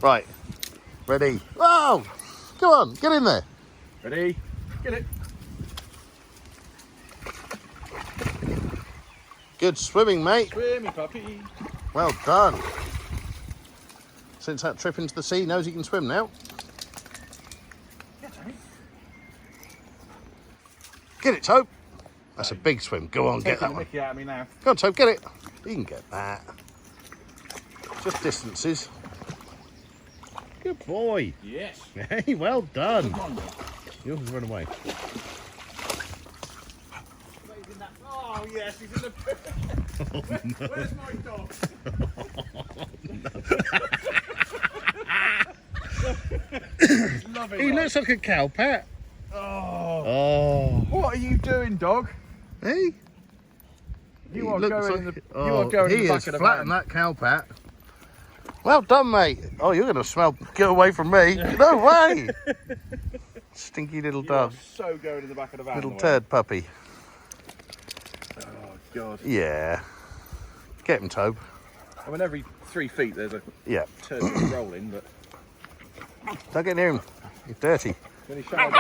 Right. Ready? Oh! Come on, get in there. Ready? Get it. Good swimming, mate. Swimmy puppy. Well done. Since that trip into the sea, knows he can swim now. Get it, Tobe. That's a big swim. Go on, get that the one. Mickey out of me now. Go on, Tobe, get it. You can get that. Just distances. Good boy. Yes. Hey, well done. Come on, then. Yours has run away. Oh, yes, he's in the... Where's my dog? He's loving He life. looks like a cow pat. Oh. Oh. What are you doing, dog? Hey? You He are looks going in like- the, you are going in he the back is of the flattened van. that cow pat. Well done, mate. Oh, you're going to smell. Get away from me. No way. Stinky little You dog. are so going in the back of the van. Little the way. turd puppy. Oh, God. Yeah. Get him, Tobe. I mean, every 3 feet there's a Yeah. turd rolling, but... Don't get near him. He's dirty. Then he showered